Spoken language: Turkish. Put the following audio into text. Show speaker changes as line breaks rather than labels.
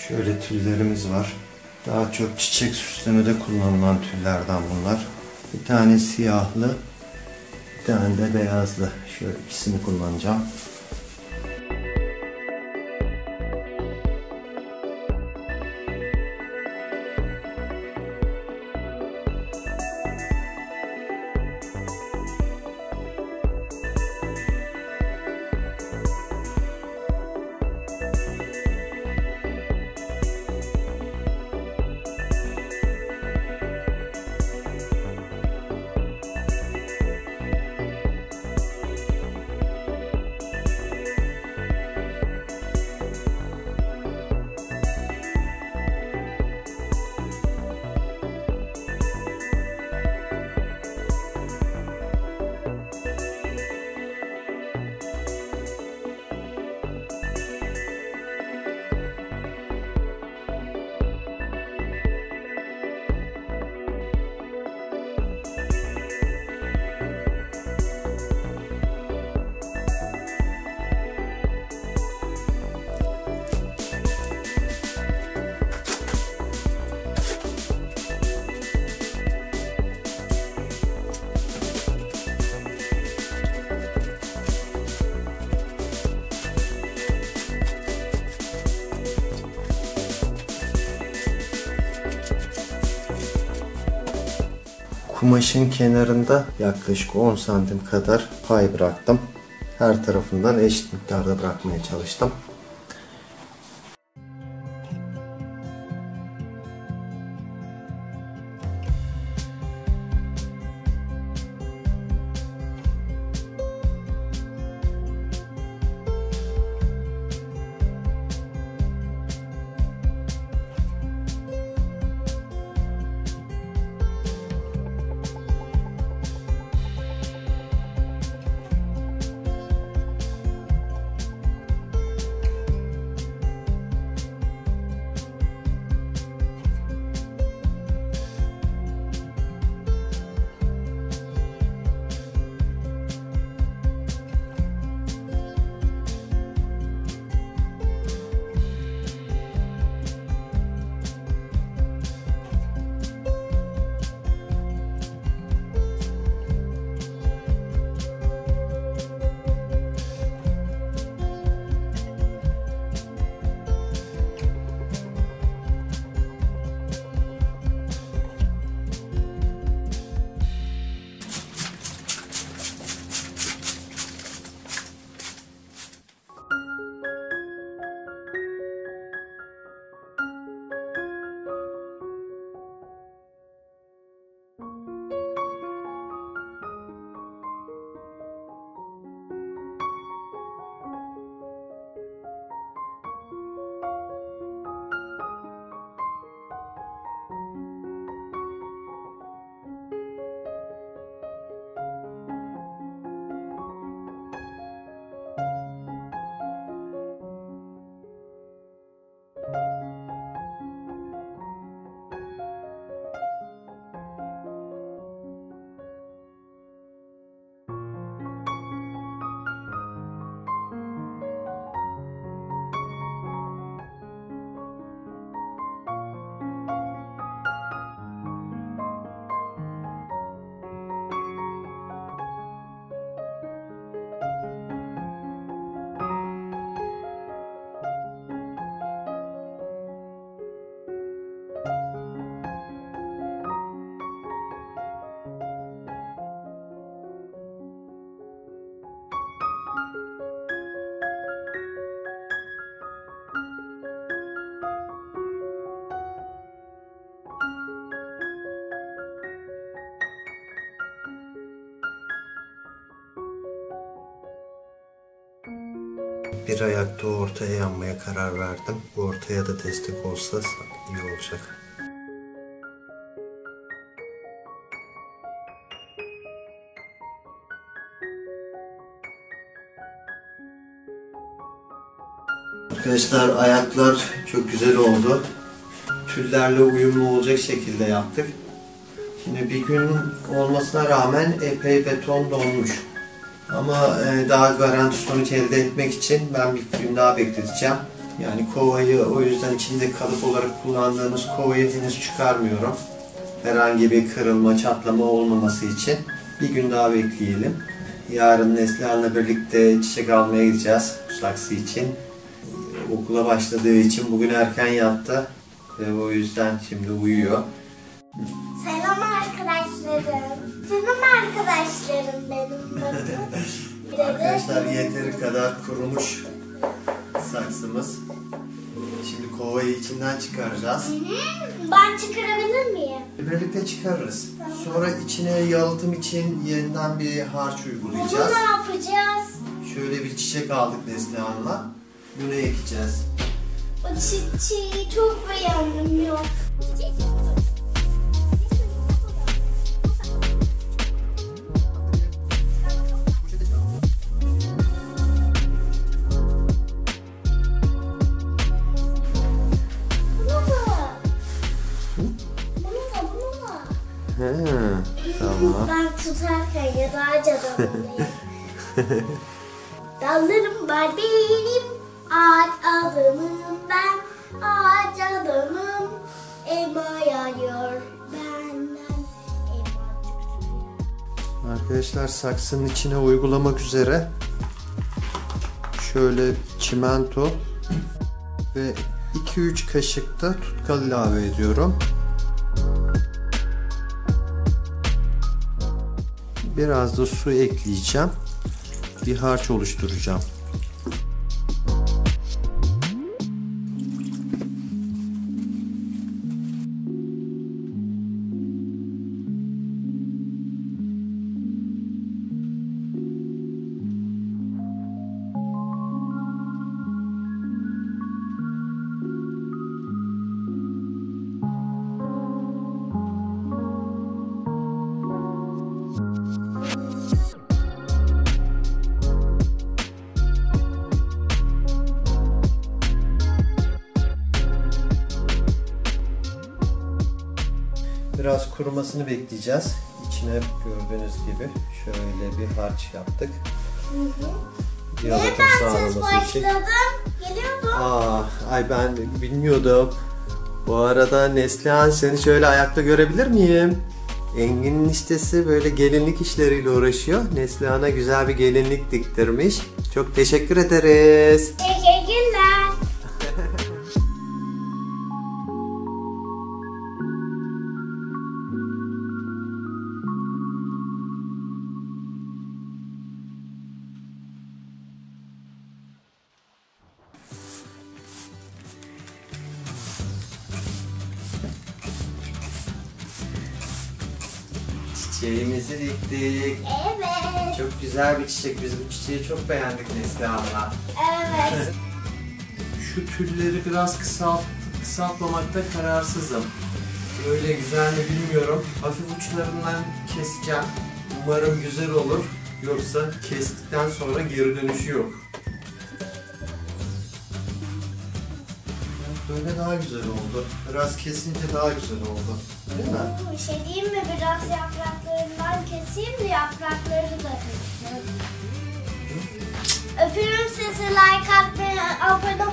Şöyle tüllerimiz var. Daha çok çiçek süslemede kullanılan tüllerden bunlar. Bir tane siyahlı, bir tane de beyazlı. Şöyle ikisini kullanacağım. Kumaşın kenarında yaklaşık 10 santim kadar pay bıraktım. Her tarafından eşit miktarda bırakmaya çalıştım. Bir ayakta ortaya yanmaya karar verdim. Bu ortaya da destek olsa iyi olacak. Arkadaşlar ayaklar çok güzel oldu. Tüllerle uyumlu olacak şekilde yaptık. Şimdi bir gün olmasına rağmen epey beton donmuş. Ama daha garanti sonuç elde etmek için ben bir gün daha bekleteceğim. Yani kovayı, o yüzden içinde kalıp olarak kullandığımız kovayı henüz çıkarmıyorum. Herhangi bir kırılma, çatlama olmaması için bir gün daha bekleyelim. Yarın Neslihan'la birlikte çiçek almaya gideceğiz bu saksı için. Okula başladığı için bugün erken yattı ve o yüzden şimdi uyuyor.
Selam arkadaşlarım. Canım arkadaşlarım benim.
Arkadaşlar yeteri kadar kurumuş saksımız. Şimdi kovayı içinden çıkaracağız.
Ben çıkarabilir miyim?
Birlikte çıkarırız. Sonra içine yalıtım için yeniden bir harç uygulayacağız.
Bunu ne yapacağız?
Şöyle bir çiçek aldık Neslihan'la. Bunu ekeceğiz.
O çiçeği çok beğendim ya.
He, tamam.
Ben tutarken ya da ağaç adamıyım. Dallarım var benim, ağaç adamım ben, ağaç adamım, elma yağıyor benden, elma.
Arkadaşlar saksının içine uygulamak üzere şöyle çimento ve 2-3 kaşık da tutkal ilave ediyorum. Biraz da su ekleyeceğim. Bir harç oluşturacağım. Biraz kurumasını bekleyeceğiz. İçine gördüğünüz gibi şöyle bir harç yaptık.
Neden siz başladın? Geliyordum.
Ay ben bilmiyordum. Bu arada Neslihan seni şöyle ayakta görebilir miyim? Engin'in iştesi böyle gelinlik işleriyle uğraşıyor. Neslihan'a güzel bir gelinlik diktirmiş. Çok teşekkür ederiz.
Teşekkürler.
Çiçeğimizi diktik.
Evet.
Çok güzel bir çiçek. Biz bu çiçeği çok beğendik Neslihan'la.
Evet.
Şu tülleri biraz kısaltmamakta kararsızım. Böyle güzel mi bilmiyorum. Hafif uçlarından keseceğim. Umarım güzel olur. Yoksa kestikten sonra geri dönüşü yok. Böyle daha güzel oldu. Biraz kesince daha güzel oldu. Değil mi?
Bir şey diyeyim mi? Biraz yapraklarından keseyim de yaprakları da keseyim. Öpüyorum sizi, like atmayı, abone